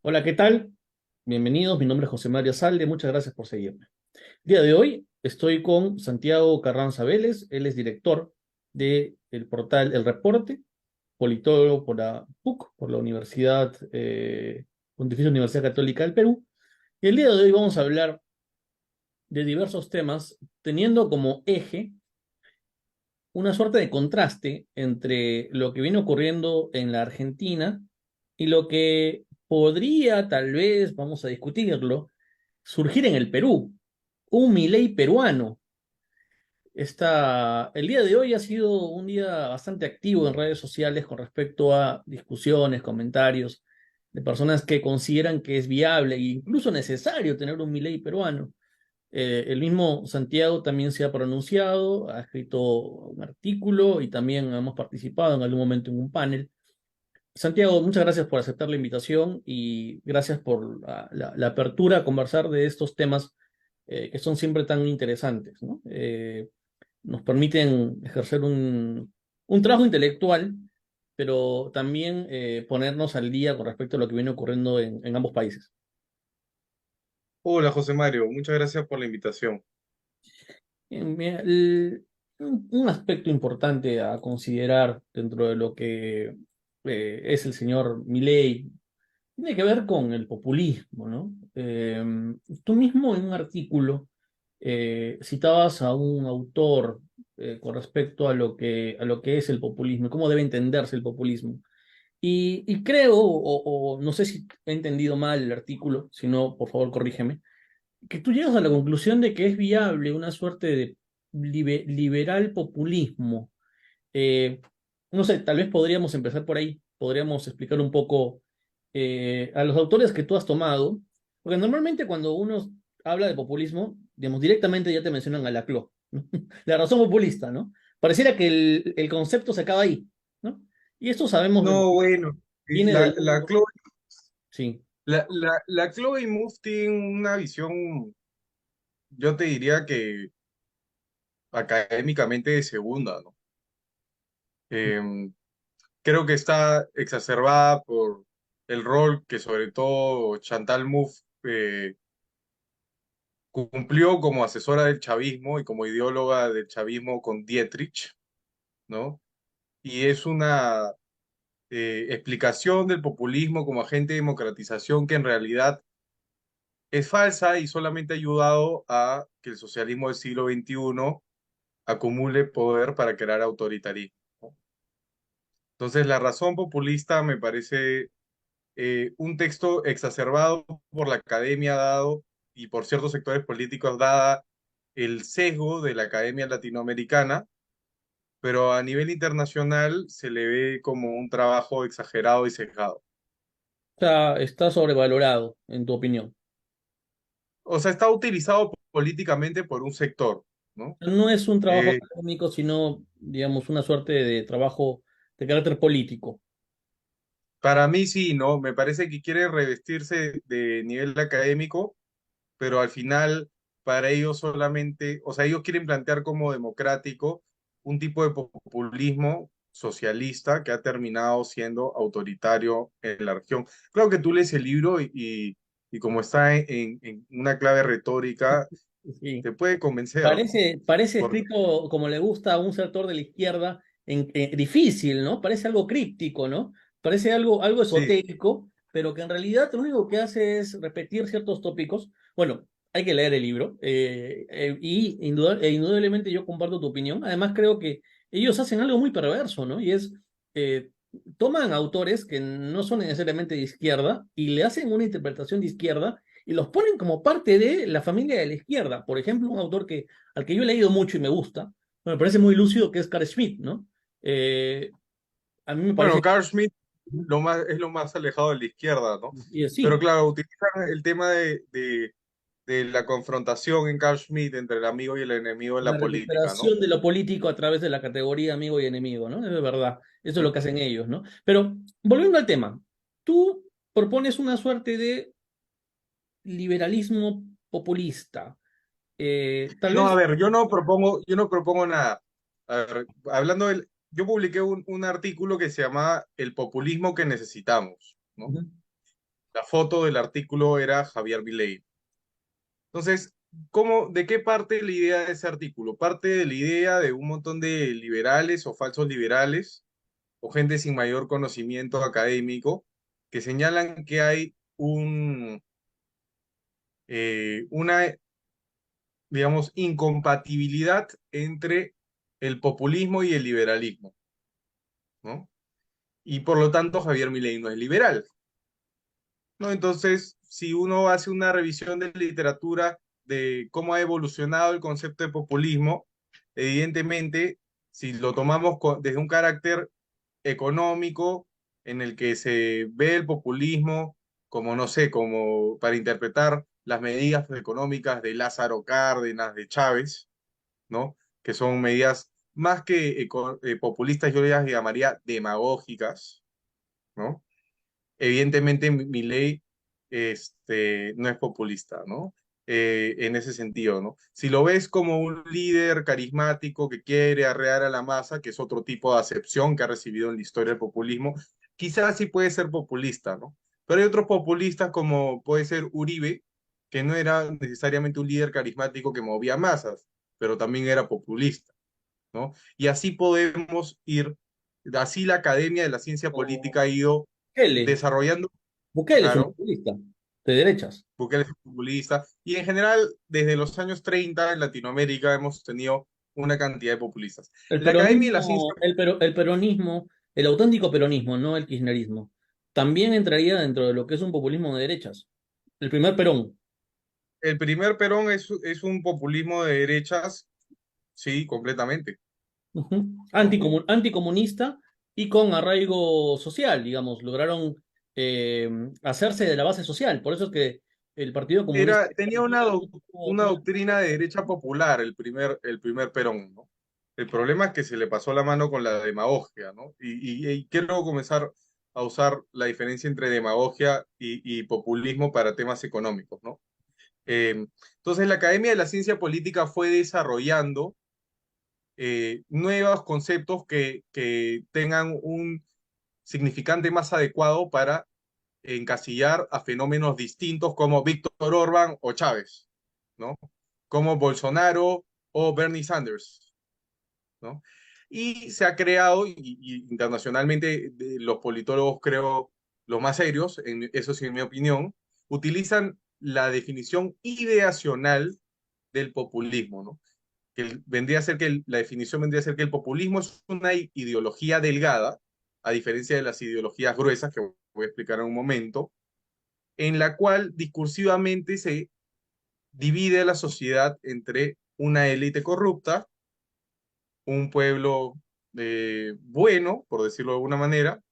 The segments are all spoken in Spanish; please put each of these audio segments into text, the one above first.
Hola, ¿qué tal? Bienvenidos, mi nombre es José María Salde, muchas gracias por seguirme. El día de hoy estoy con Santiago Carranza Vélez, él es director del portal El Reporte, politólogo por la PUC, por la Pontificia Universidad Católica del Perú. Y el día de hoy vamos a hablar de diversos temas, teniendo como eje una suerte de contraste entre lo que viene ocurriendo en la Argentina y lo que podría, tal vez, vamos a discutirlo, surgir en el Perú, un Milei peruano. El día de hoy ha sido un día bastante activo en redes sociales con respecto a discusiones, comentarios de personas que consideran que es viable e incluso necesario tener un Milei peruano. El mismo Santiago también se ha pronunciado, ha escrito un artículo y también hemos participado en algún momento en un panel. Santiago, muchas gracias por aceptar la invitación y gracias por la apertura a conversar de estos temas que son siempre tan interesantes, ¿no? Nos permiten ejercer un trabajo intelectual, pero también ponernos al día con respecto a lo que viene ocurriendo en ambos países. Hola José Mario, muchas gracias por la invitación. Mira, un aspecto importante a considerar dentro de lo que es el señor Milei tiene que ver con el populismo, ¿no? Tú mismo en un artículo citabas a un autor con respecto a lo que es el populismo y cómo debe entenderse el populismo. Y creo, o no sé si he entendido mal el artículo, si no, por favor, corrígeme, que tú llegas a la conclusión de que es viable una suerte de liberal populismo. Eh, no sé, tal vez podríamos empezar por ahí, podríamos explicar un poco a los autores que tú has tomado, porque normalmente cuando uno habla de populismo, digamos, directamente ya te mencionan a Laclau, ¿no? La razón populista, ¿no? Pareciera que el concepto se acaba ahí, ¿no? Y esto sabemos de, No, bueno, viene del mundo, sí. la Chloe Mouffe tiene una visión, yo te diría que académicamente de segunda, ¿no? Eh, Creo que está exacerbada por el rol que sobre todo Chantal Mouffe cumplió como asesora del chavismo y como ideóloga del chavismo con Dietrich, ¿no? Y es una explicación del populismo como agente de democratización que en realidad es falsa y solamente ha ayudado a que el socialismo del siglo XXI acumule poder para crear autoritarismo, ¿no? Entonces, la razón populista me parece un texto exacerbado por la academia dado y por ciertos sectores políticos dada el sesgo de la academia latinoamericana, pero a nivel internacional se le ve como un trabajo exagerado y sesgado. Está sobrevalorado, en tu opinión. O sea, está utilizado políticamente por un sector, ¿no? No es un trabajo Eh, académico, sino, digamos, una suerte de trabajo de carácter político. Para mí sí, ¿no? Me parece que quiere revestirse de nivel académico, pero al final para ellos solamente, o sea, ellos quieren plantear como democrático un tipo de populismo socialista que ha terminado siendo autoritario en la región. Claro que tú lees el libro y como está en una clave retórica, Sí. te puede convencer, ¿no? Parece Porque, escrito como le gusta a un sector de la izquierda, difícil, ¿no? Parece algo críptico, ¿no? Parece algo sí, esotérico, pero que en realidad lo único que hace es repetir ciertos tópicos. Bueno, hay que leer el libro indudablemente yo comparto tu opinión. Además, creo que ellos hacen algo muy perverso, ¿no? Y es, eh, toman autores que no son necesariamente de izquierda y le hacen una interpretación de izquierda y los ponen como parte de la familia de la izquierda. Por ejemplo, un autor al que yo he leído mucho y me gusta, me parece muy lúcido, que es Carl Schmitt, ¿no? Eh, a mí me bueno, parece, Carl Schmitt es lo más alejado de la izquierda, ¿no? y Pero sí, claro, utilizan el tema de la confrontación en Carl Schmitt entre el amigo y el enemigo en la la política, ¿no? recuperación de lo político a través de la categoría amigo y enemigo, ¿no? Es verdad, eso es lo que hacen ellos, ¿no? Pero volviendo al tema, tú propones una suerte de liberalismo populista. Tal No, a vez, ver, yo no propongo nada. A ver, yo publiqué un artículo que se llama El populismo que necesitamos, ¿no? La foto del artículo era Javier Milei. Entonces, de qué parte la idea de ese artículo? Parte de la idea de un montón de liberales o falsos liberales o gente sin mayor conocimiento académico que señalan que hay una, digamos, incompatibilidad entre el populismo y el liberalismo, ¿no? Y por lo tanto Javier Milei no es liberal, ¿no? Entonces, si uno hace una revisión de literatura de cómo ha evolucionado el concepto de populismo, evidentemente, si lo tomamos desde un carácter económico en el que se ve el populismo como, no sé, como para interpretar las medidas económicas de Lázaro Cárdenas, de Chávez, ¿no? Que son medidas más que populistas, yo las llamaría demagógicas, ¿no? Evidentemente mi ley no es populista, ¿no? En ese sentido, ¿no? Si lo ves como un líder carismático que quiere arrear a la masa, que es otro tipo de acepción que ha recibido en la historia del populismo, quizás sí puede ser populista, ¿no? Pero hay otros populistas como puede ser Uribe, que no era necesariamente un líder carismático que movía masas, pero también era populista, ¿no? Y así podemos ir, así la Academia de la Ciencia O Política ha ido Bukele. desarrollando, Bukele es un claro, populista de derechas. Bukele es populista, y en general, desde los años 30 en Latinoamérica hemos tenido una cantidad de populistas. El La Academia de la Ciencia, peronismo, el peronismo, el auténtico peronismo, no el kirchnerismo, también entraría dentro de lo que es un populismo de derechas. El primer Perón. el primer Perón es un populismo de derechas, sí, completamente, Ujú. ¿no? Anticomunista y con arraigo social, digamos, lograron eh, hacerse de la base social. Por eso es que el Partido Comunista de Tenía Argentina una doctrina de derecha popular, el primer Perón, ¿no? El problema es que se le pasó la mano con la demagogia, ¿no? Y quiero comenzar a usar la diferencia entre demagogia y populismo para temas económicos, ¿no? Entonces, la Academia de la Ciencia Política fue desarrollando nuevos conceptos que tengan un significante más adecuado para encasillar a fenómenos distintos como Víctor Orbán o Chávez, ¿no? Como Bolsonaro o Bernie Sanders, ¿no? Y se ha creado, y internacionalmente los politólogos creo los más serios, eso sí en mi opinión, utilizan la definición ideacional del populismo, ¿no? Vendría a ser que la definición vendría a ser que el populismo es una ideología delgada, a diferencia de las ideologías gruesas que voy a explicar en un momento, en la cual discursivamente se divide a la sociedad entre una élite corrupta, un pueblo bueno, por decirlo de alguna manera,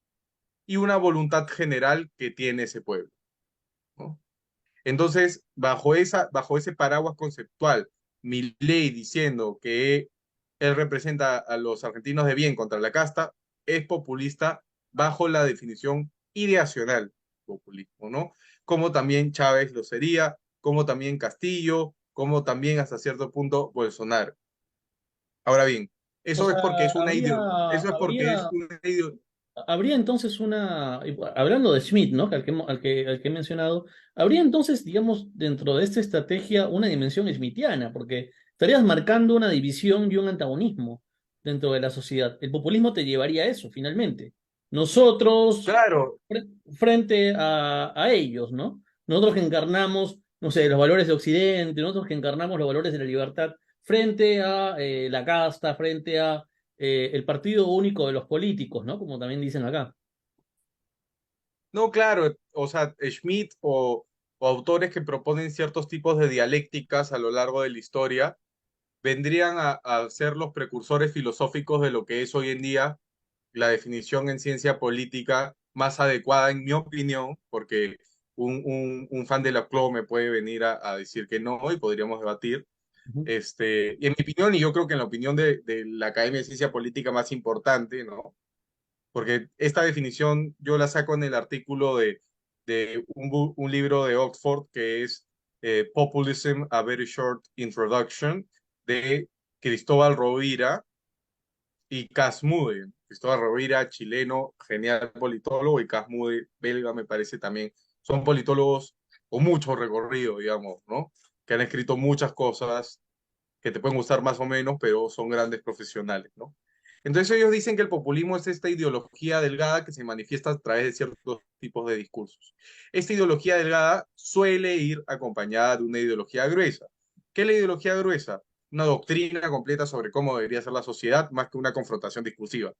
y una voluntad general que tiene ese pueblo, ¿no? Entonces, bajo ese paraguas conceptual, Milei diciendo que él representa a los argentinos de bien contra la casta, es populista bajo la definición ideacional populismo, ¿no? Como también Chávez lo sería, como también Castillo, como también hasta cierto punto Bolsonaro. Ahora bien, O eso es sea, porque es una habría, eso es porque es habría, una habría entonces hablando de Schmidt, ¿no? Al que he mencionado, habría entonces, digamos, dentro de esta estrategia una dimensión schmittiana, porque estarías marcando una división y un antagonismo dentro de la sociedad. El populismo te llevaría a eso, finalmente. Nosotros, claro. frente a ellos, ¿no? Nosotros que encarnamos, no sé, los valores de Occidente, nosotros que encarnamos los valores de la libertad, frente a la casta, frente a el partido único de los políticos, ¿no? Como también dicen acá. No, claro, o sea, Schmidt o autores que proponen ciertos tipos de dialécticas a lo largo de la historia vendrían a ser los precursores filosóficos de lo que es hoy en día la definición en ciencia política más adecuada, en mi opinión, porque un fan de la CLO me puede venir a decir que no y podríamos debatir. Ujú, Y en mi opinión, y yo creo que en la opinión de la Academia de Ciencia Política más importante, ¿no? Porque esta definición yo la saco en el artículo de un libro de Oxford que es Populism, A Very Short Introduction, de Cristóbal Rovira y Cas Cristóbal Rovira, chileno, genial politólogo, y Cas belga, me parece también son politólogos con mucho recorrido, digamos, ¿no? Que han escrito muchas cosas que te pueden gustar más o menos, pero son grandes profesionales, ¿no? Entonces ellos dicen que el populismo es esta ideología delgada que se manifiesta a través de ciertos tipos de discursos. Esta ideología delgada suele ir acompañada de una ideología gruesa. ¿Qué es la ideología gruesa? Una doctrina completa sobre cómo debería ser la sociedad, más que una confrontación discursiva.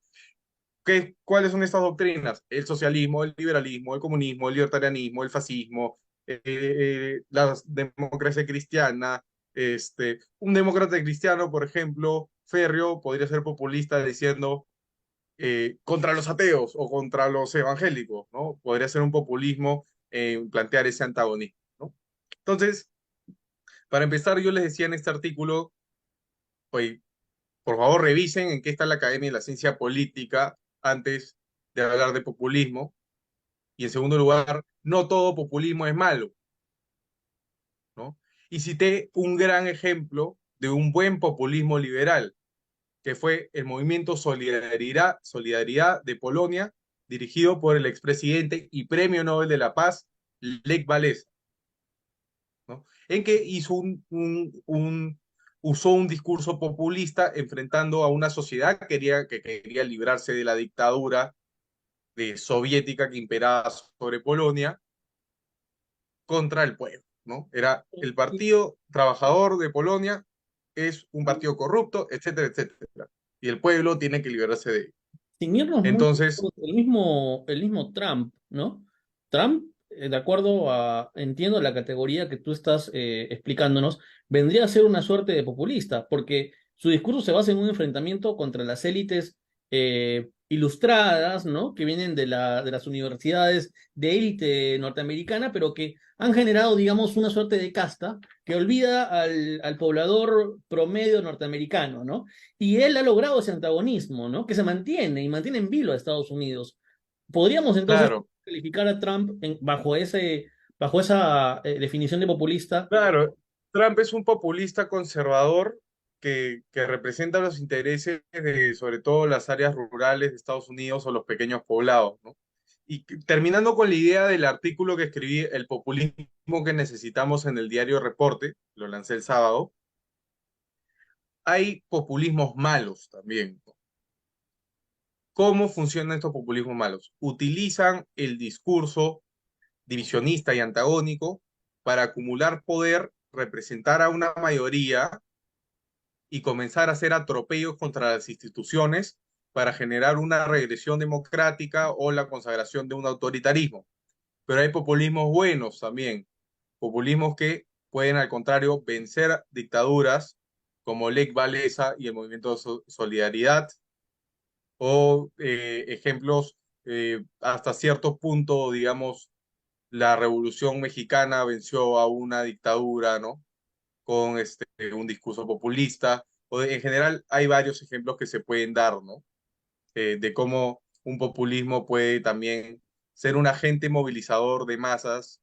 ¿Cuáles son estas doctrinas? El socialismo, el liberalismo, el comunismo, el libertarianismo, el fascismo, la democracia cristiana. Un demócrata cristiano, por ejemplo, férreo, podría ser populista diciendo contra los ateos o contra los evangélicos, ¿no? Podría ser un populismo plantear ese antagonismo, ¿no? Entonces, para empezar, yo les decía en este artículo, oye, por favor revisen en qué está la Academia de la Ciencia Política antes de hablar de populismo. Y en segundo lugar, no todo populismo es malo, ¿no? Y cité un gran ejemplo de un buen populismo liberal, que fue el movimiento Solidaridad de Polonia, dirigido por el expresidente y Premio Nobel de la Paz, Lech Walesa, ¿no? En que hizo usó un discurso populista enfrentando a una sociedad que quería librarse de la dictadura soviética que imperaba sobre Polonia contra el pueblo, ¿no? Era el Partido Trabajador de Polonia, es un partido corrupto, etcétera, etcétera. Y el pueblo tiene que liberarse de él. Sin irnos muy Entonces, lejos, el mismo Trump, ¿no? Trump, de acuerdo a, entiendo la categoría que tú estás explicándonos, vendría a ser una suerte de populista, porque su discurso se basa en un enfrentamiento contra las élites ilustradas, ¿no? Que vienen de las universidades de élite norteamericana, pero que han generado, digamos, una suerte de casta que olvida al poblador promedio norteamericano, ¿no? Y él ha logrado ese antagonismo, ¿no? Que se mantiene y mantiene en vilo a Estados Unidos. ¿Podríamos entonces claro, calificar a Trump bajo esa definición de populista? claro, Trump es un populista conservador que representa los intereses de sobre todo las áreas rurales de Estados Unidos o los pequeños poblados, ¿no? Y terminando con la idea del artículo que escribí, El populismo que necesitamos en el diario Reporte, lo lancé el sábado, hay populismos malos también. ¿Cómo funcionan estos populismos malos? Utilizan el discurso divisionista y antagónico para acumular poder, representar a una mayoría y comenzar a hacer atropellos contra las instituciones para generar una regresión democrática o la consagración de un autoritarismo. Pero hay populismos buenos también, populismos que pueden al contrario vencer dictaduras como Lech Walesa y el Movimiento de Solidaridad, o ejemplos hasta cierto punto, digamos, la Revolución Mexicana venció a una dictadura, ¿no? Con un discurso populista, en general hay varios ejemplos que se pueden dar, ¿no? De cómo un populismo puede también ser un agente movilizador de masas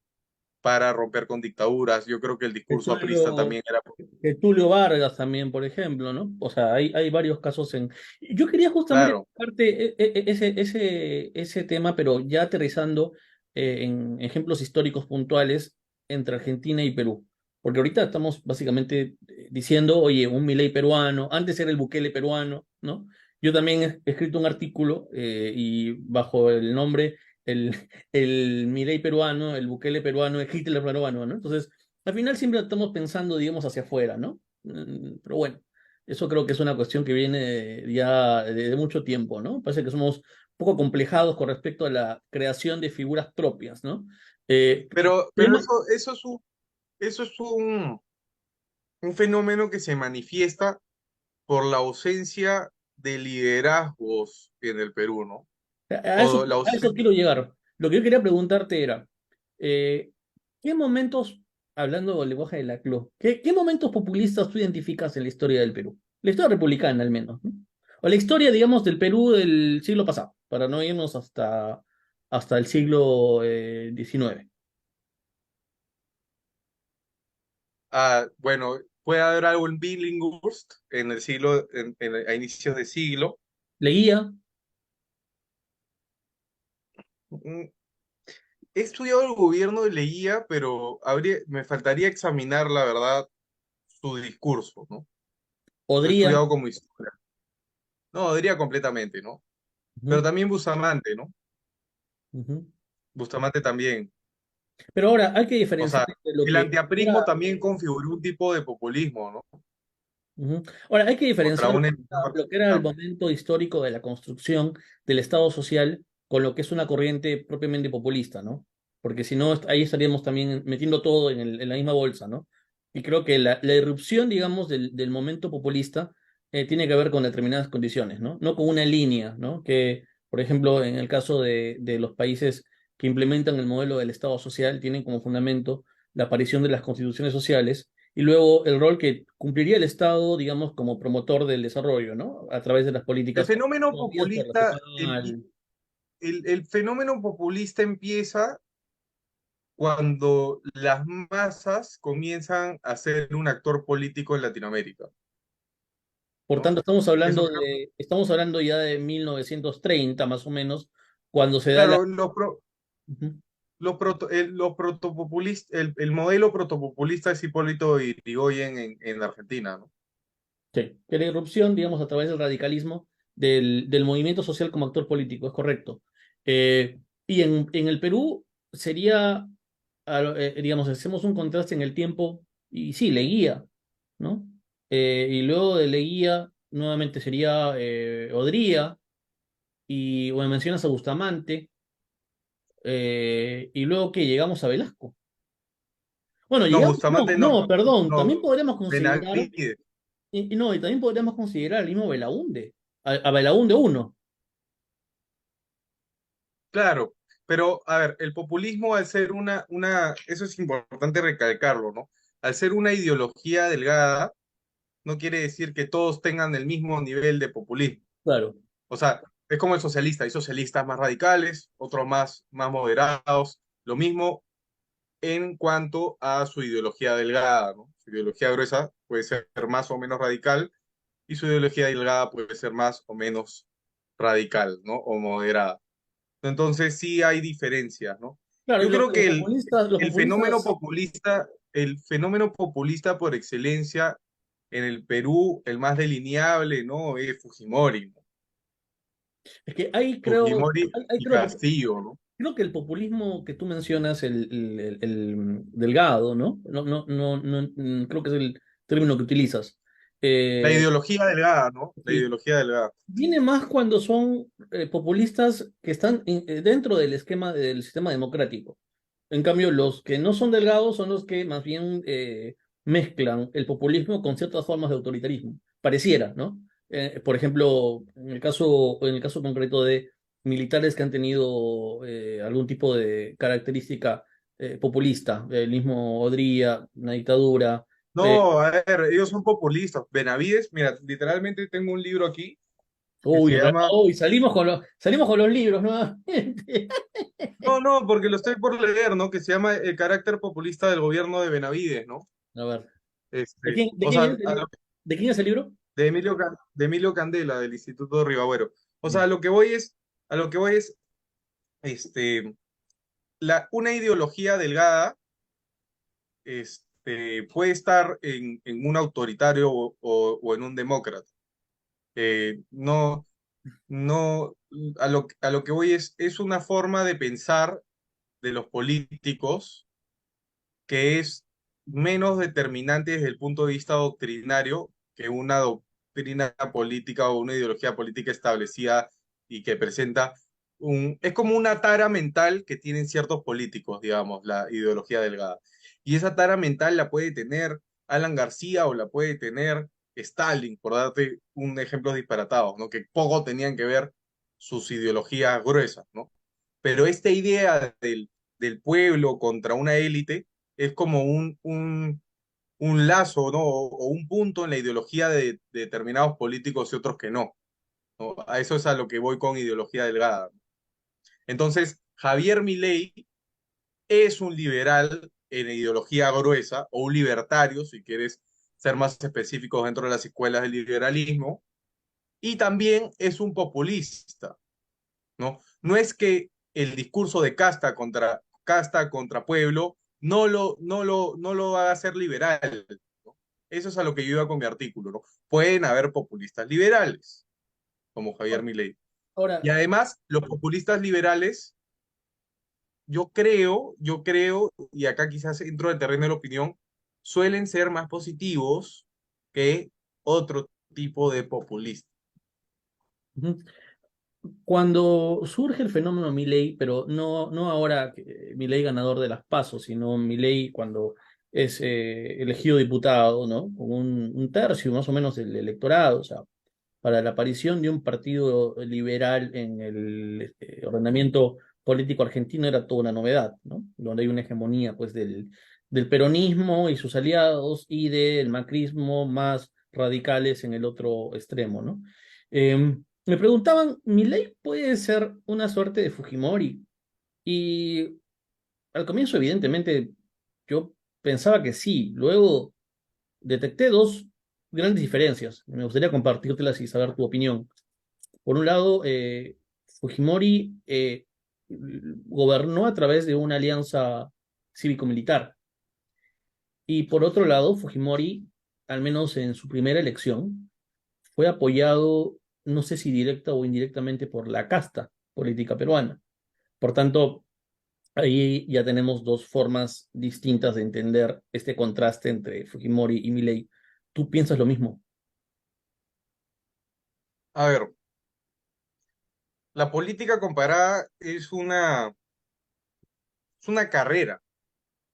para romper con dictaduras. Yo creo que el De discurso aprista Tulio, también era... de Tulio Vargas también, por ejemplo, ¿no? O sea, hay varios casos en... Yo quería justamente Claro, tocarte ese tema, pero ya aterrizando en ejemplos históricos puntuales entre Argentina y Perú. Porque ahorita estamos básicamente diciendo, oye, un Milei peruano, antes era el Bukele peruano, ¿no? Yo también he escrito un artículo y bajo el nombre el Milei peruano, el Bukele peruano, el Hitler peruano, ¿no? Entonces, al final siempre estamos pensando, digamos, hacia afuera, ¿no? Pero bueno, eso creo que es una cuestión que viene ya de mucho tiempo, ¿no? Parece que somos un poco complejados con respecto a la creación de figuras propias, ¿no? Eh, pero tema- eso es un fenómeno que se manifiesta por la ausencia de liderazgos en el Perú, ¿no? a eso, O la a eso ausencia, quiero llegar. Lo que yo quería preguntarte era, eh, ¿qué momentos, hablando del lenguaje de la CLO, qué momentos populistas tú identificas en la historia del Perú? La historia republicana, al menos, ¿no? O la historia, digamos, del Perú del siglo pasado, para no irnos hasta el siglo XIX. bueno, puede haber algo en Billinghurst en el siglo, a inicios de siglo. Leguía, Mm, he estudiado el gobierno y leía, pero me faltaría examinar, la verdad, su discurso, ¿no? Lo he Podría. estudiado como historia. No, diría completamente, ¿no? Pero Ujú, también Bustamante, ¿no? ujú. Bustamante también. Pero ahora hay que O diferenciar sea, entre lo el que era. antiaprismo también configuró un tipo de populismo, ¿no? Ujú. Ahora, hay que Contra diferenciar una entidad lo que era el partidista. momento histórico de la construcción del Estado social con lo que es una corriente propiamente populista, ¿no? Porque si no, ahí estaríamos también metiendo todo en la misma bolsa, ¿no? Y creo que la irrupción, digamos, del momento populista tiene que ver con determinadas condiciones, ¿no? No con una línea, ¿no? Que, por ejemplo, en el caso de los países que implementan el modelo del Estado social, tienen como fundamento la aparición de las constituciones sociales y luego el rol que cumpliría el Estado, digamos, como promotor del desarrollo, ¿no? A través de las El políticas fenómeno promovidas por los que populista, pagan al... el fenómeno populista empieza cuando las masas comienzan a ser un actor político en Latinoamérica, Por ¿no? tanto, Eso creo, estamos hablando ya de 1930, más o menos, cuando se da la... claro, Ujú. los el modelo protopopulista es Hipólito Yrigoyen en Argentina, ¿no? Sí, que la irrupción, digamos, a través del radicalismo del movimiento social como actor político, es correcto. Y en el Perú sería, digamos, hacemos un contraste en el tiempo, y sí, Leguía, ¿no? Y luego de Leguía, nuevamente sería Odría, y bueno, mencionas a Bustamante, y luego que llegamos a Velasco. Bueno, No, llegamos, no, Bustamante no, no, perdón, también no, podríamos considerar Benavides, y no, y también podríamos considerar al mismo Belaúnde, a Belaúnde uno. claro, pero a ver, el populismo al ser eso es importante recalcarlo, ¿no? Al ser una ideología delgada, no quiere decir que todos tengan el mismo nivel de populismo. Claro, O sea, es como el socialista, hay socialistas más radicales, otros más moderados, lo mismo en cuanto a su ideología delgada, ¿no? Su ideología gruesa puede ser más o menos radical y su ideología delgada puede ser más o menos radical, ¿no? O moderada. Entonces sí hay diferencias, ¿no? claro, y Yo creo que los populistas, el fenómeno populista por excelencia en el Perú, el más delineable, ¿no? Es Fujimori, ¿no? es que ahí creo, Fujimori ahí y creo, Castillo, ¿no? creo que el populismo que tú mencionas, delgado, ¿no? Creo que es el término que utilizas. La Eh, ideología delgada, ¿no? La sí, ideología delgada. viene más cuando son populistas que están dentro del esquema del sistema democrático. En cambio, los que no son delgados son los que más bien mezclan el populismo con ciertas formas de autoritarismo. Pareciera, ¿no? Por ejemplo, en el caso concreto de militares que han tenido algún tipo de característica populista, el mismo Odría, una dictadura. eh, No, a ver, ellos son populistas. Benavides, mira, literalmente tengo un libro aquí que se Uy, llama... uy, salimos con los libros nuevamente. No, no, porque lo estoy por leer, ¿no? Que se llama El carácter populista del gobierno de Benavides, ¿no? A ver, de O quién sea, es de quién es el libro? de Emilio Candela, del Instituto Ribagüero. O sea, Ya. a lo que voy es, este, una ideología delgada, puede estar en un autoritario o en un demócrata. No, no, a lo que voy es una forma de pensar de los políticos que es menos determinante desde el punto de vista doctrinario que una doctrina política o una ideología política establecida y que presenta es como una tara mental que tienen ciertos políticos, digamos, la ideología delgada. Y esa tara mental la puede tener Alan García o la puede tener Stalin, por darte un ejemplo disparatado, ¿no? Que poco tenían que ver sus ideologías gruesas, ¿no? Pero esta idea del pueblo contra una élite es como un lazo, ¿no? O un punto en la ideología de determinados políticos y otros que no, ¿no? A eso es a lo que voy con ideología delgada. Entonces, Javier Milei es un liberal en ideología gruesa, o un libertario, si quieres ser más específicos dentro de las escuelas del liberalismo, y también es un populista, ¿no? No es que el discurso de casta casta contra pueblo, no lo va a hacer liberal, ¿no? Eso es a lo que yo iba con mi artículo, ¿no? Pueden haber populistas liberales, como Javier Milei. Y Ahora, además, los populistas liberales, yo creo, y acá quizás entro en el terreno de la opinión, suelen ser más positivos que otro tipo de populistas. ujú, cuando surge el fenómeno Milei, pero no ahora Milei ganador de las PASO, sino Milei cuando es elegido diputado, ¿no? Con un tercio más o menos del electorado, o sea, para la aparición de un partido liberal en el ordenamiento político argentino era toda una novedad, ¿no? Donde hay una hegemonía, pues, del peronismo y sus aliados y del macrismo más radicales en el otro extremo, ¿no? Me preguntaban, ¿Milei puede ser una suerte de Fujimori? Y al comienzo, evidentemente, yo pensaba que sí. Luego detecté dos grandes diferencias. Me gustaría compartírtelas y saber tu opinión. Por un lado, Fujimori gobernó a través de una alianza cívico-militar. Y por otro lado, Fujimori, al menos en su primera elección, fue apoyado, no sé si directa o indirectamente, por la casta política peruana. Por tanto, ahí ya tenemos dos formas distintas de entender este contraste entre Fujimori y Milei. ¿Tú piensas lo mismo? A ver, la política comparada es una carrera,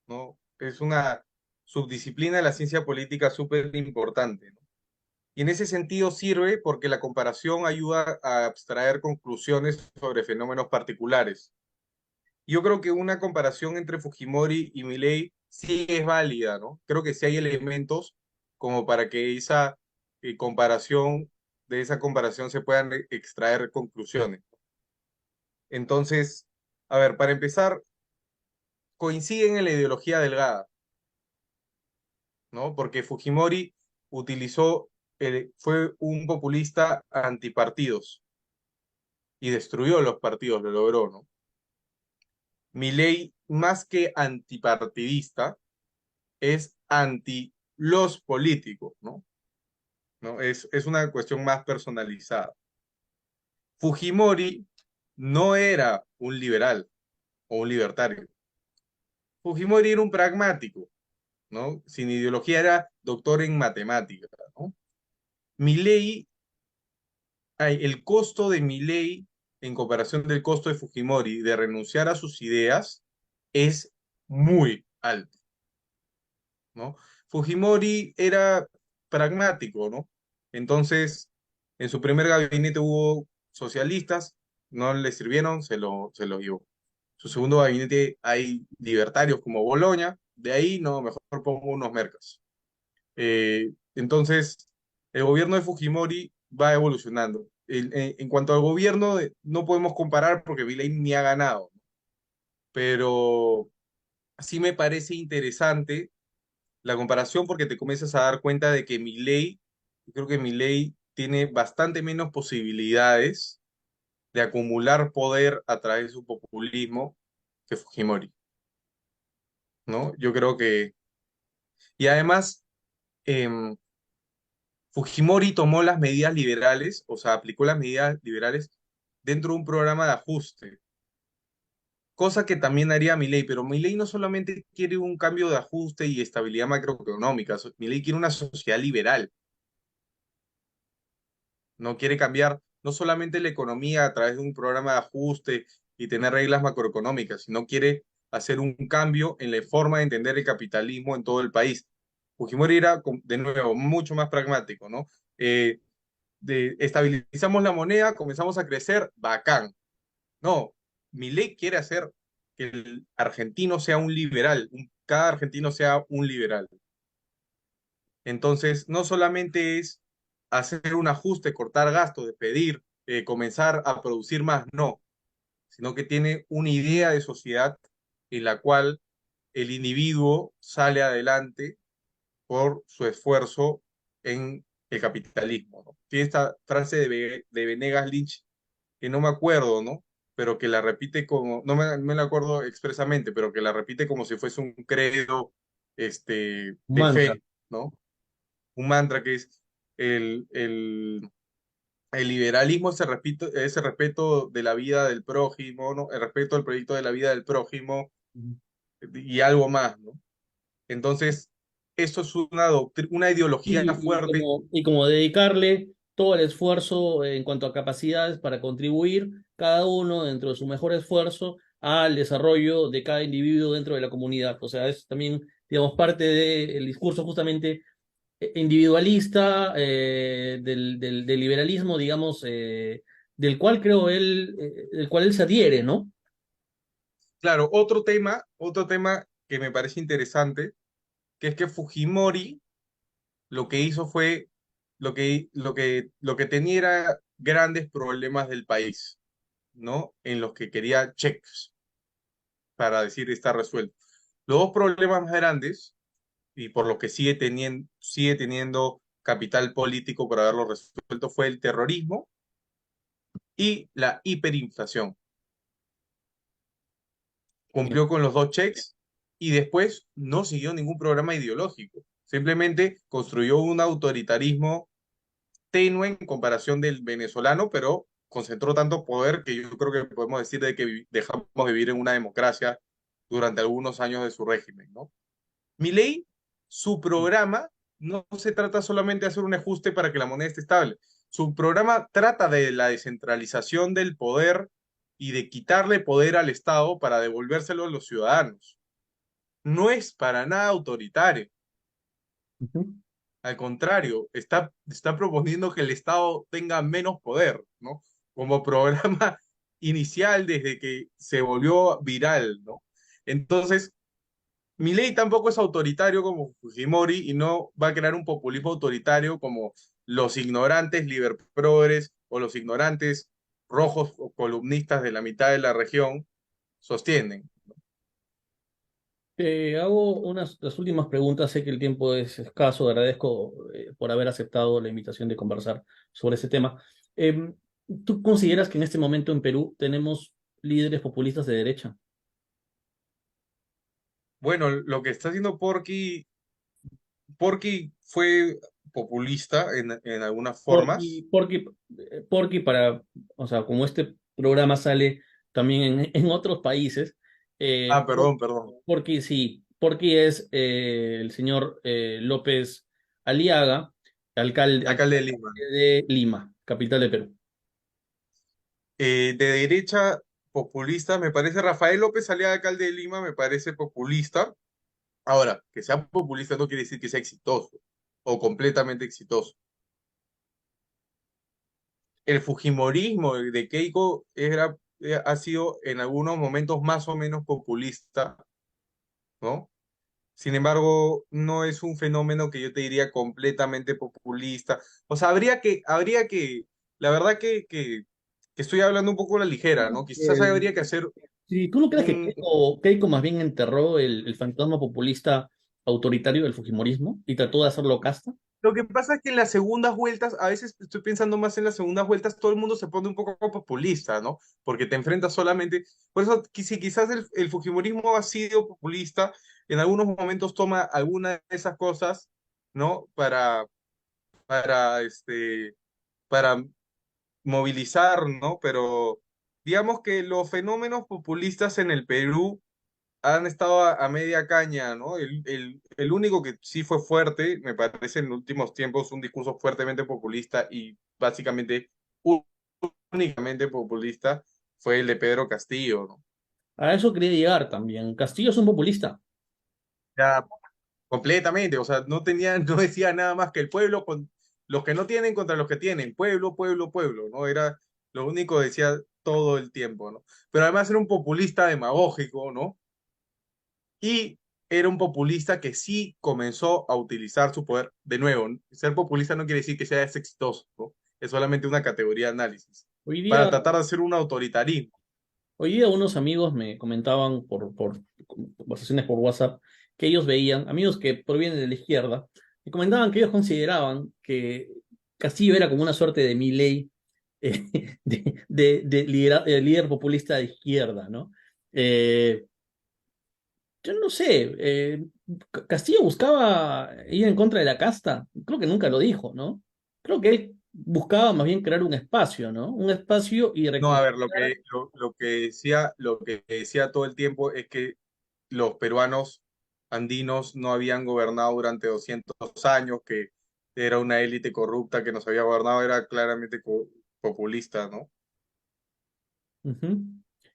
¿no? Es una subdisciplina de la ciencia política súper importante, ¿no? Y en ese sentido sirve porque la comparación ayuda a abstraer conclusiones sobre fenómenos particulares. Yo creo que una comparación entre Fujimori y Milei sí es válida, ¿no? Creo que sí hay elementos como para que comparación, de esa comparación se puedan extraer conclusiones. Entonces, a ver, para empezar, coinciden en la ideología delgada, ¿no? Porque Fujimori fue un populista antipartidos y destruyó los partidos, lo logró, ¿no? Milei, más que antipartidista, es anti los políticos, ¿no? ¿No? Es una cuestión más personalizada. Fujimori no era un liberal o un libertario. Fujimori era un pragmático, ¿no? Sin ideología, era doctor en matemática, ¿no? Milei, el costo de Milei en comparación del costo de Fujimori de renunciar a sus ideas es muy alto, ¿no? Fujimori era pragmático, ¿no? Entonces, en su primer gabinete hubo socialistas, no le sirvieron, se lo llevó. Su segundo gabinete hay libertarios como Boloña, de ahí no, mejor pongo unos mercas. Entonces, el gobierno de Fujimori va evolucionando. En cuanto al gobierno, no podemos comparar porque Milei ni ha ganado, pero sí me parece interesante la comparación porque te comienzas a dar cuenta de que Milei, yo creo que Milei tiene bastante menos posibilidades de acumular poder a través de su populismo que Fujimori, ¿no? Yo creo que... Y además, em, Fujimori tomó las medidas liberales, o sea, aplicó las medidas liberales dentro de un programa de ajuste, cosa que también haría Milei, pero Milei no solamente quiere un cambio de ajuste y estabilidad macroeconómica, Milei quiere una sociedad liberal, no quiere cambiar no solamente la economía a través de un programa de ajuste y tener reglas macroeconómicas, sino quiere hacer un cambio en la forma de entender el capitalismo en todo el país. Fujimori era, de nuevo, mucho más pragmático, ¿no? Estabilizamos la moneda, comenzamos a crecer, bacán. No, Milei quiere hacer que el argentino sea un liberal, cada argentino sea un liberal. Entonces, no solamente es hacer un ajuste, cortar gastos, despedir, comenzar a producir más, no, sino que tiene una idea de sociedad en la cual el individuo sale adelante por su esfuerzo en el capitalismo, ¿no? Tiene esta frase de Venegas Lynch, que no me acuerdo, ¿no? pero que la repite como, no me la acuerdo expresamente, pero que la repite como si fuese un credo de Mantra. fe, ¿no? Un mantra que es el, el, el liberalismo es el respeto de la vida del prójimo, ¿no? El respeto al proyecto de la vida del prójimo y algo más, ¿no? Entonces, eso es una ideología fuerte. Y como dedicarle todo el esfuerzo en cuanto a capacidades para contribuir cada uno dentro de su mejor esfuerzo al desarrollo de cada individuo dentro de la comunidad. O sea, es también, digamos, parte del discurso justamente individualista, del liberalismo, digamos, del cual él se adhiere, ¿no? Claro, otro tema que me parece interesante, que es que Fujimori lo que hizo fue, lo que tenía era grandes problemas del país, ¿no? En los que quería cheques para decir está resuelto. Los dos problemas más grandes, y por lo que sigue teniendo capital político por haberlo resuelto, fue el terrorismo y la hiperinflación. Cumplió con los dos checks y después no siguió ningún programa ideológico. Simplemente construyó un autoritarismo tenue en comparación del venezolano, pero concentró tanto poder que yo creo que podemos decir de que dejamos de vivir en una democracia durante algunos años de su régimen, ¿no? Milei, su programa no se trata solamente de hacer un ajuste para que la moneda esté estable. Su programa trata de la descentralización del poder y de quitarle poder al Estado para devolvérselo a los ciudadanos. No es para nada autoritario. Ujú. Al contrario, está proponiendo que el Estado tenga menos poder, ¿no? Como programa inicial desde que se volvió viral, ¿no? Entonces, Milei tampoco es autoritario como Fujimori y no va a crear un populismo autoritario como los ignorantes liberprogres o los ignorantes rojos o columnistas de la mitad de la región sostienen. Te hago las últimas preguntas. Sé que el tiempo es escaso. Agradezco por haber aceptado la invitación de conversar sobre ese tema. Em, ¿Tú consideras que en este momento en Perú tenemos líderes populistas de derecha? Bueno, lo que está haciendo Porky fue populista en algunas formas. Porque o sea, como este programa sale también en otros países, Ah, perdón. porque sí, porque es el señor López Aliaga, Alcalde alcalde de Lima. de Lima, capital de Perú. De derecha populista, me parece Rafael López Aliaga, alcalde de Lima, me parece populista. Ahora, que sea populista no quiere decir que sea exitoso o completamente exitoso. El Fujimorismo de Keiko ha sido en algunos momentos más o menos populista, ¿no? Sin embargo, no es un fenómeno que yo te diría completamente populista. O sea, la verdad que estoy hablando un poco a la ligera, ¿no? Quizás habría que hacer Si tú no crees que un... Keiko más bien enterró el fantasma populista autoritario del Fujimorismo y trató de hacerlo casta. Lo que pasa es que en las segundas vueltas, a veces estoy pensando más en las segundas vueltas, todo el mundo se pone un poco populista, ¿no? Porque te enfrentas solamente... Por eso, si quizás el Fujimorismo ha sido populista, en algunos momentos toma alguna de esas cosas, ¿no? Para, este, para movilizar, ¿no? Pero digamos que los fenómenos populistas en el Perú han estado a media caña, ¿no? El único que sí fue fuerte, me parece en los últimos tiempos, un discurso fuertemente populista y básicamente únicamente populista, fue el de Pedro Castillo, ¿no? A eso quería llegar también. Castillo es un populista. Ya, completamente, o sea, no decía nada más que el pueblo con los que no tienen contra los que tienen, pueblo, ¿no? Era lo único que decía todo el tiempo, ¿no? Pero además era un populista demagógico, ¿no? Y era un populista que sí comenzó a utilizar su poder de nuevo. Ser populista no quiere decir que sea exitoso, ¿no? Es solamente una categoría de análisis Hoy para día, tratar de hacer un autoritarismo. hoy día unos amigos me comentaban por conversaciones por WhatsApp que ellos veían, amigos que provienen de la izquierda, me comentaban que ellos consideraban que Castillo era como una suerte de Milei líder populista de izquierda, ¿no? Eh, yo no sé, Castillo buscaba ir en contra de la casta, creo que nunca lo dijo, ¿no? Creo que él buscaba más bien crear un espacio, ¿no? Un espacio y No, a ver, recuperar. lo que decía todo el tiempo es que los peruanos andinos no habían gobernado durante 200 años, que era una élite corrupta que nos había gobernado, era claramente populista, ¿no? Ujú.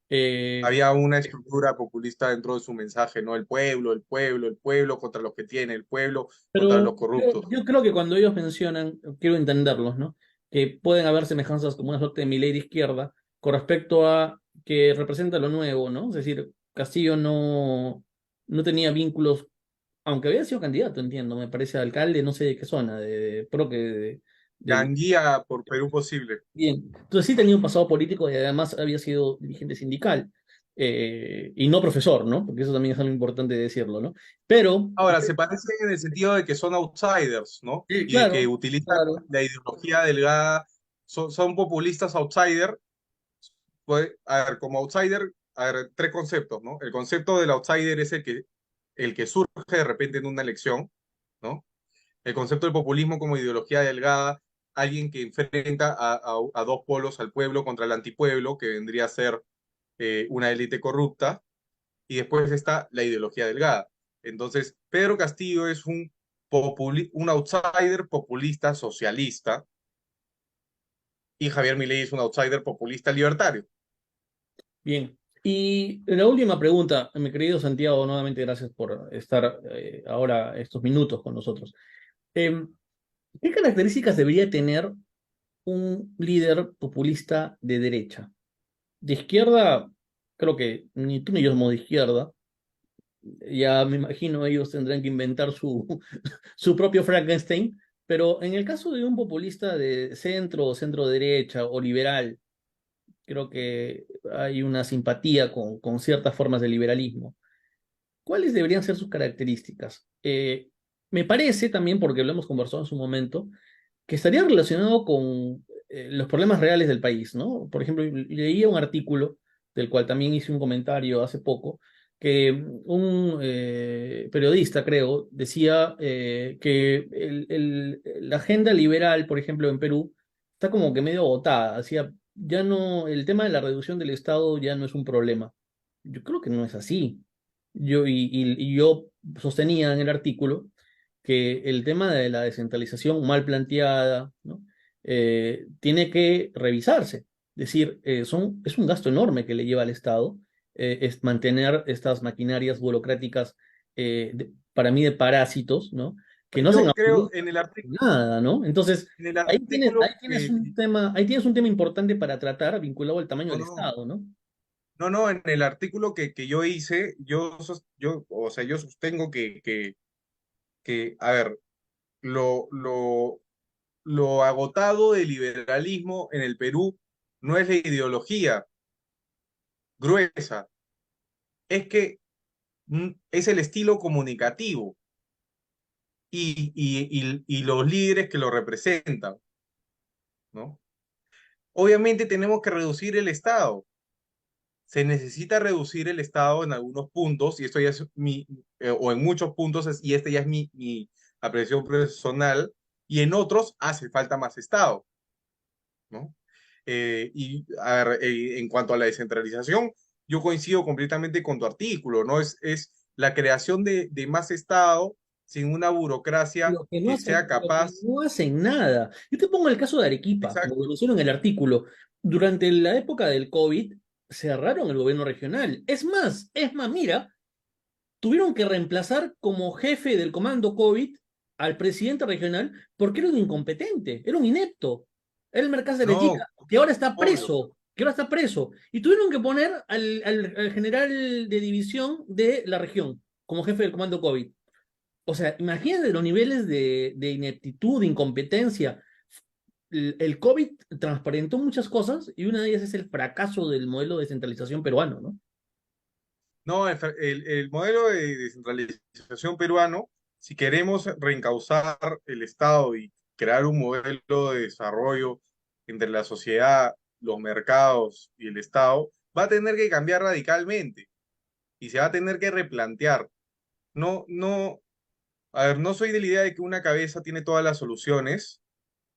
Eh, Había una estructura populista dentro de su mensaje, ¿no? El pueblo, el pueblo, el pueblo contra los que tiene, el pueblo contra los Pero corruptos. yo creo que cuando ellos mencionan, quiero entenderlos, ¿no? Que pueden haber semejanzas como una suerte de Milei de izquierda con respecto a que representa lo nuevo, ¿no? Es decir, Castillo no tenía vínculos, aunque había sido candidato, entiendo, me parece alcalde, no sé de qué zona, creo que del. Ganguía por Perú Posible. Bien, entonces sí tenía un pasado político y además había sido dirigente sindical y no profesor, ¿no? Porque eso también es algo importante decirlo, ¿no? Pero, Ahora, se parecen en el sentido de que son outsiders, ¿no? Y de que claro, utilizan claro. la ideología delgada, son populistas outsider. Pues, a ver, como outsider, a ver, tres conceptos, ¿no? El concepto del outsider es el que surge de repente en una elección, ¿no? El concepto del populismo como ideología delgada, alguien que enfrenta a dos polos, al pueblo contra el antipueblo, que vendría a ser una élite corrupta, y después está la ideología delgada. Entonces, Pedro Castillo es un outsider populista socialista, y Javier Milei es un outsider populista libertario. Bien. Y la última pregunta, mi querido Santiago, nuevamente gracias por estar ahora estos minutos con nosotros. Em, ¿Qué características debería tener un líder populista de derecha? De izquierda, creo que ni tú ni yo somos de izquierda. Ya me imagino ellos tendrán que inventar su propio Frankenstein. Pero en el caso de un populista de centro o centro derecha o liberal, creo que hay una simpatía con ciertas formas de liberalismo. ¿Cuáles deberían ser sus características? Me parece también, porque lo hemos conversado en su momento, que estaría relacionado con los problemas reales del país, ¿no? Por ejemplo, leía un artículo del cual también hice un comentario hace poco, que un periodista, creo, decía que la agenda liberal, por ejemplo, en Perú, está como que medio agotada. Decía, ya no, el tema de la reducción del Estado ya no es un problema. Yo creo que no es así. Yo sostenía en el artículo que el tema de la descentralización mal planteada, ¿no? Tiene que revisarse. Es decir, es un gasto enorme que le lleva al Estado es mantener estas maquinarias burocráticas, para mí, de parásitos, ¿no? Que no hacen Yo creo absolutamente en nada, ¿no? Entonces, en el ahí artículo tienes ahí tienes un tema importante para tratar vinculado al tamaño no, del no, Estado, ¿no? no, en el artículo que yo hice, o sea, yo sostengo a ver, lo, lo, lo agotado del liberalismo en el Perú no es la ideología gruesa, es que es el estilo comunicativo y los líderes que lo representan, ¿no? Obviamente tenemos que reducir el Estado. Se necesita reducir el Estado en algunos puntos, y esto ya es o en muchos puntos, y este ya es mi apreciación personal, y en otros hace falta más Estado, ¿no? A ver, en cuanto a la descentralización, yo coincido completamente con tu artículo, ¿no? Es la creación de más Estado sin una burocracia que sea Pero que capaz, no hacen nada. Yo te pongo el caso de Arequipa, como exacto, lo menciono en el artículo. Durante la época del COVID, cerraron el gobierno regional. Es más, mira, tuvieron que reemplazar como jefe del comando COVID al presidente regional porque era un incompetente, era un inepto. Era el Mercado de no, Arechiga, que ahora está obvio, preso, que ahora está preso. Y tuvieron que poner al general de división de la región como jefe del comando COVID. O sea, imagínate los niveles de ineptitud, de incompetencia. El COVID transparentó muchas cosas y una de ellas es el fracaso del modelo de descentralización peruano, ¿no? no, el modelo de descentralización peruano, si queremos reencauzar el Estado y crear un modelo de desarrollo entre la sociedad, los mercados y el Estado, va a tener que cambiar radicalmente y se va a tener que replantear. No, no, a ver, no soy de la idea de que una cabeza tiene todas las soluciones,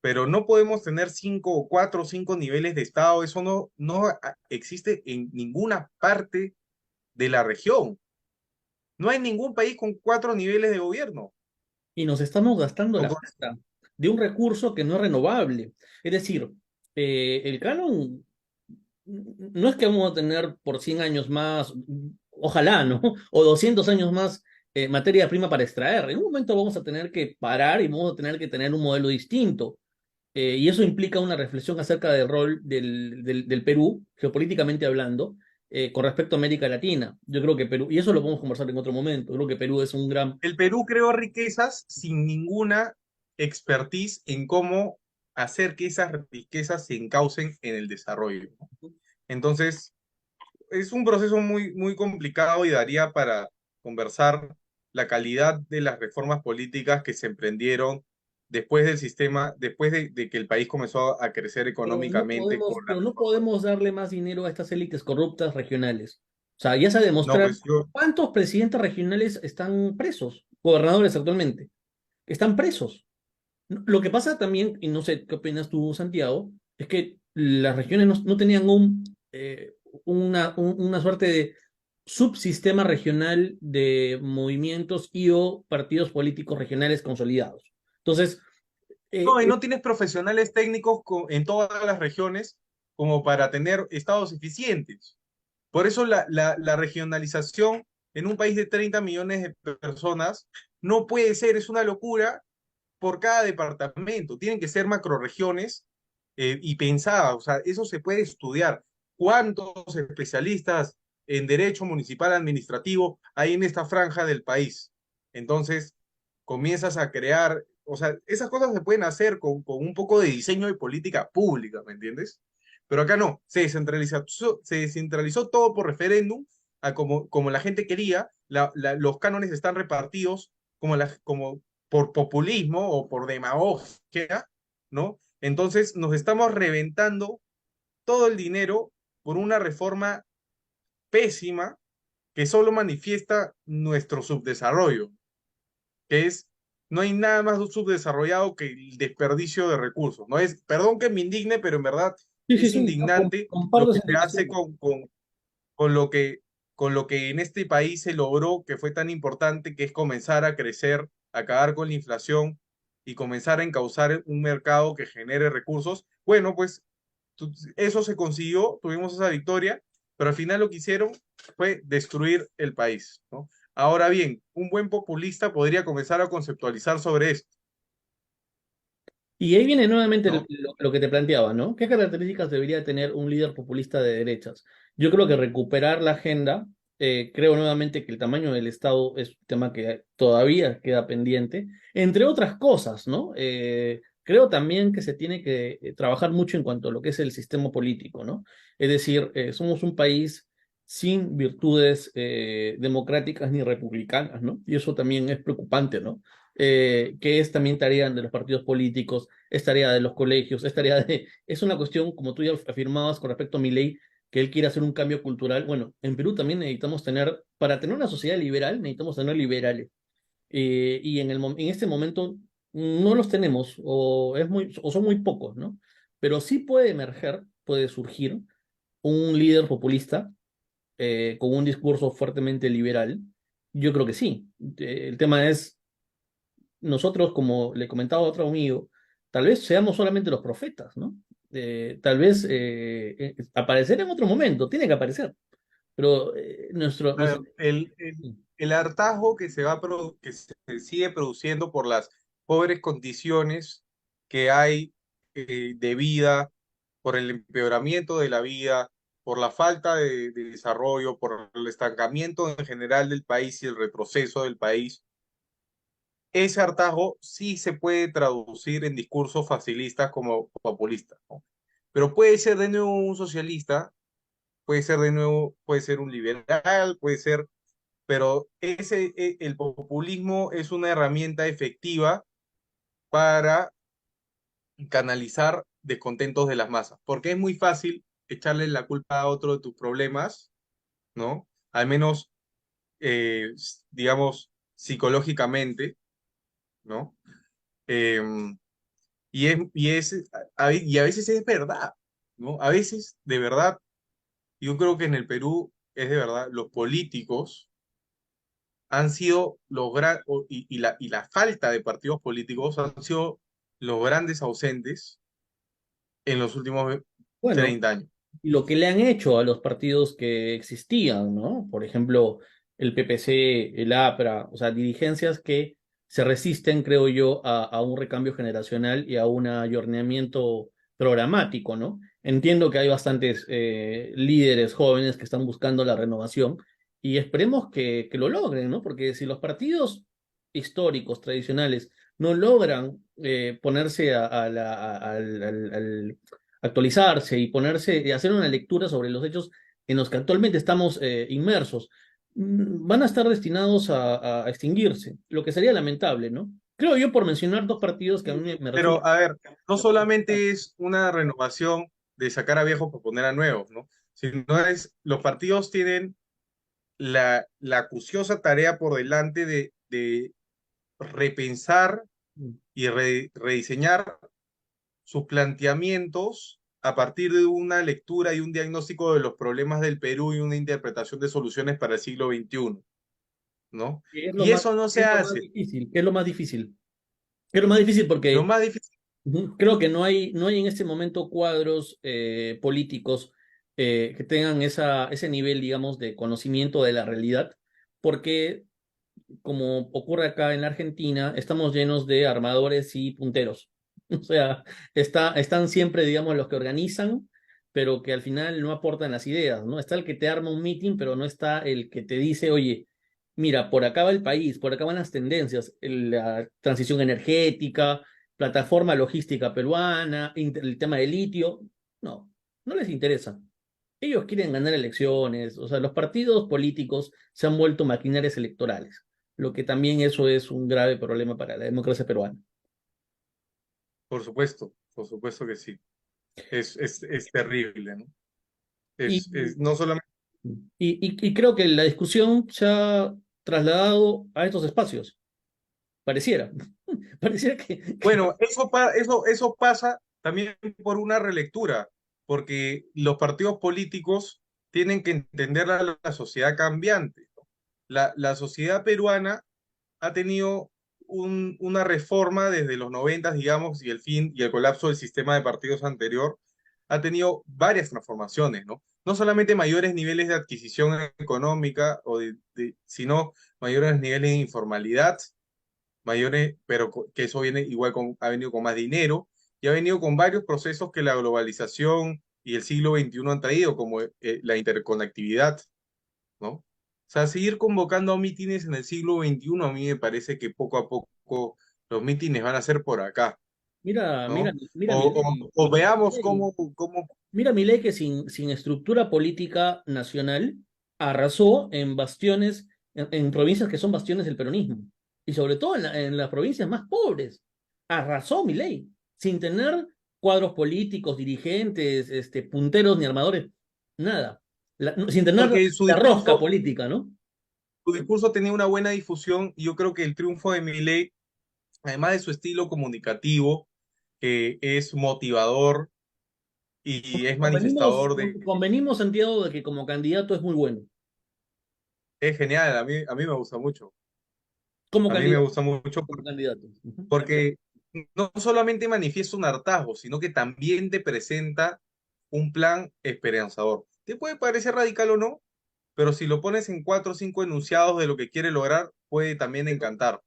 pero no podemos tener cinco o cuatro o cinco niveles de Estado. Eso no existe en ninguna parte de la región. No hay ningún país con cuatro niveles de gobierno. Y nos estamos gastando O la con- plata de un recurso que no es renovable. Es decir, el canon no es que vamos a tener por 100 años más, ojalá, ¿no? O 200 años más materia prima para extraer. En un momento vamos a tener que parar y vamos a tener que tener un modelo distinto. Y eso implica una reflexión acerca del rol del Perú, geopolíticamente hablando, con respecto a América Latina. Yo creo que Perú, y eso lo podemos conversar en otro momento, creo que Perú es un gran... el Perú creó riquezas sin ninguna expertise en cómo hacer que esas riquezas se encaucen en el desarrollo, ¿no? Entonces, es un proceso muy, muy complicado y daría para conversar la calidad de las reformas políticas que se emprendieron después del sistema, después de que el país comenzó a crecer económicamente con la Pero no reforma. podemos darle más dinero a estas élites corruptas regionales. O sea, ya se ha No, demostrado pues yo, cuántos presidentes regionales están presos, gobernadores actualmente, están presos. Lo que pasa también, y no sé qué opinas tú, Santiago, es que las regiones no tenían una suerte de subsistema regional de movimientos y o partidos políticos regionales consolidados. Entonces, no, y eh, no tienes profesionales técnicos en todas las regiones como para tener estados eficientes. Por eso la regionalización en un país de 30 millones de personas no puede ser, es una locura por cada departamento. Tienen que ser macroregiones y pensadas. O sea, eso se puede estudiar. ¿Cuántos especialistas en derecho municipal administrativo hay en esta franja del país? Entonces, comienzas a crear, o sea, esas cosas se pueden hacer con un poco de diseño de política pública, ¿me entiendes? Pero acá no, se descentralizó todo por referéndum, a como la gente quería, los cánones están repartidos como por populismo o por demagogia, ¿no? Entonces nos estamos reventando todo el dinero por una reforma pésima que solo manifiesta nuestro subdesarrollo, que es, no hay nada más subdesarrollado que el desperdicio de recursos, ¿no? Es, perdón que me indigne, pero en verdad sí, sí, es sí, no, indignante lo comparto que esa se hace indignación. con con lo que en este país se logró, que fue tan importante, que es comenzar a crecer, acabar con la inflación y comenzar a encauzar un mercado que genere recursos. Bueno, pues eso se consiguió, tuvimos esa victoria, pero al final lo que hicieron fue destruir el país, ¿no? Ahora bien, un buen populista podría comenzar a conceptualizar sobre esto, Y ahí viene nuevamente ¿no? lo que te planteaba, ¿no? ¿Qué características debería tener un líder populista de derechas? Yo creo que recuperar la agenda, creo nuevamente que el tamaño del Estado es un tema que todavía queda pendiente, entre otras cosas, ¿no? Creo también que se tiene que trabajar mucho en cuanto a lo que es el sistema político, ¿no? Es decir, somos un país sin virtudes democráticas ni republicanas, ¿no? Y eso también es preocupante, ¿no? Que es también tarea de los partidos políticos, es tarea de los colegios, es tarea de... Es una cuestión, como tú ya afirmabas con respecto a mi ley, que él quiere hacer un cambio cultural. Bueno, en Perú también necesitamos tener, para tener una sociedad liberal, necesitamos tener liberales. Y en este momento no los tenemos, o son muy pocos, ¿no? Pero sí puede emerger, puede surgir un líder populista con un discurso fuertemente liberal. Yo creo que sí. El tema es nosotros, como le comentaba a otro amigo, tal vez seamos solamente los profetas, ¿no? Tal vez aparecer en otro momento, tiene que aparecer, pero A ver, el hartazgo que que se sigue produciendo por las pobres condiciones que hay de vida, por el empeoramiento de la vida, por la falta de desarrollo, por el estancamiento en general del país y el retroceso del país, ese hartazgo sí se puede traducir en discursos facilistas como populistas, ¿no? Pero puede ser de nuevo un socialista, puede ser de nuevo, puede ser un liberal, puede ser, pero el populismo es una herramienta efectiva para canalizar descontentos de las masas, porque es muy fácil echarle la culpa a otro de tus problemas, ¿no? Al menos, digamos, psicológicamente, ¿no? Eh, y a veces es verdad, ¿no? A veces, de verdad, yo creo que en el Perú es de verdad, los políticos han sido y la falta de partidos políticos han sido los grandes ausentes en los últimos Bueno, 30 años. y lo que le han hecho a los partidos que existían, ¿no? Por ejemplo, el PPC, el APRA, o sea, dirigencias que se resisten, creo yo, a un recambio generacional y a un ayornamiento programático, ¿no? Entiendo que hay bastantes líderes jóvenes que están buscando la renovación y esperemos que lo logren, ¿no? Porque si los partidos históricos, tradicionales, no logran ponerse al actualizarse y ponerse y hacer una lectura sobre los hechos en los que actualmente estamos inmersos, van a estar destinados a extinguirse, lo que sería lamentable, ¿no? Creo yo por mencionar dos partidos que a mí me Pero, resultan. a ver, no solamente es una renovación de sacar a viejos para poner a nuevos, ¿no? Sino los partidos tienen la acuciosa tarea por delante de repensar y rediseñar sus planteamientos a partir de una lectura y un diagnóstico de los problemas del Perú y una interpretación de soluciones para el siglo XXI, ¿no? ¿Qué es lo Y más, eso no qué se es lo más hace. difícil? ¿Qué es lo más difícil? ¿Qué es lo más difícil? Lo Porque más difícil, creo que no hay en este momento cuadros políticos que tengan ese nivel, digamos, de conocimiento de la realidad, porque como ocurre acá en la Argentina, estamos llenos de armadores y punteros. O sea, están siempre, digamos, los que organizan, pero que al final no aportan las ideas, ¿no? Está el que te arma un meeting, pero no está el que te dice, oye, mira, por acá va el país, por acá van las tendencias, la transición energética, plataforma logística peruana, el tema del litio. No, no les interesa. Ellos quieren ganar elecciones, o sea, los partidos políticos se han vuelto maquinarias electorales, lo que también eso es un grave problema para la democracia peruana. por supuesto que sí. Es terrible, ¿no? Y, No solamente. y creo que la discusión se ha trasladado a estos espacios, pareciera. Pareciera Bueno, eso pasa también por una relectura, porque los partidos políticos tienen que entender la sociedad cambiante, ¿no? La sociedad peruana ha tenido una reforma desde los 90, digamos, y el fin y el colapso del sistema de partidos anterior, ha tenido varias transformaciones, ¿no? No solamente mayores niveles de adquisición económica, sino mayores niveles de informalidad, mayores, pero que eso viene igual ha venido con más dinero y ha venido con varios procesos que la globalización y el siglo XXI han traído, como la interconectividad, ¿no? O sea, seguir convocando a mítines en el siglo XXI, a mí me parece que poco a poco los mítines van a ser por acá, mira, mira, ¿no? mira mi ley, O mi veamos ley. cómo. Mira mi ley que sin estructura política nacional arrasó en bastiones, en provincias que son bastiones del peronismo. Y sobre todo en las provincias más pobres. Arrasó mi ley, sin tener cuadros políticos, dirigentes, punteros ni armadores, nada. Sin tener Porque la rosca política, ¿no? su discurso tenía una buena difusión y yo creo que el triunfo de Milei, además de su estilo comunicativo, que es motivador y es Convenimos, manifestador de. convenimos, Santiago, de que como candidato es muy bueno. Es genial, a mí me gusta mucho. Como A mí me candidato, gusta mucho como candidato. Ujú. porque no solamente manifiesta un hartazgo, sino que también te presenta un plan esperanzador. Te puede parecer radical o no, pero si lo pones en cuatro o cinco enunciados de lo que quiere lograr, puede también encantar.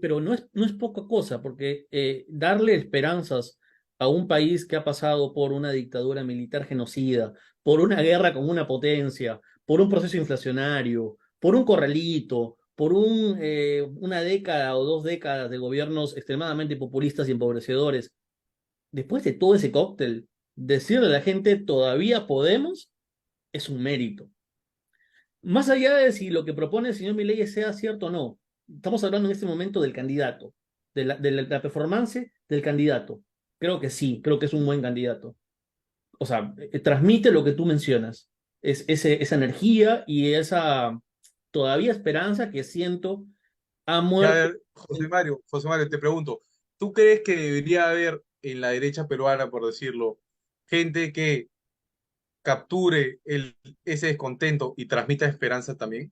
Pero no es poca cosa, porque darle esperanzas a un país que ha pasado por una dictadura militar genocida, por una guerra con una potencia, por un proceso inflacionario, por un corralito, por una década o 2 décadas de gobiernos extremadamente populistas y empobrecedores, después de todo ese cóctel, decirle a la gente todavía podemos es un mérito. Más allá de si lo que propone el señor Milei sea cierto o no, estamos hablando en este momento del candidato, de la performance del candidato. Creo que sí, creo que es un buen candidato. O sea, transmite lo que tú mencionas, esa energía y esa todavía esperanza que siento ha Y a muerto. ver, José Mario, te pregunto, ¿tú crees que debería haber en la derecha peruana, por decirlo, gente que capture ese descontento y transmita esperanza también?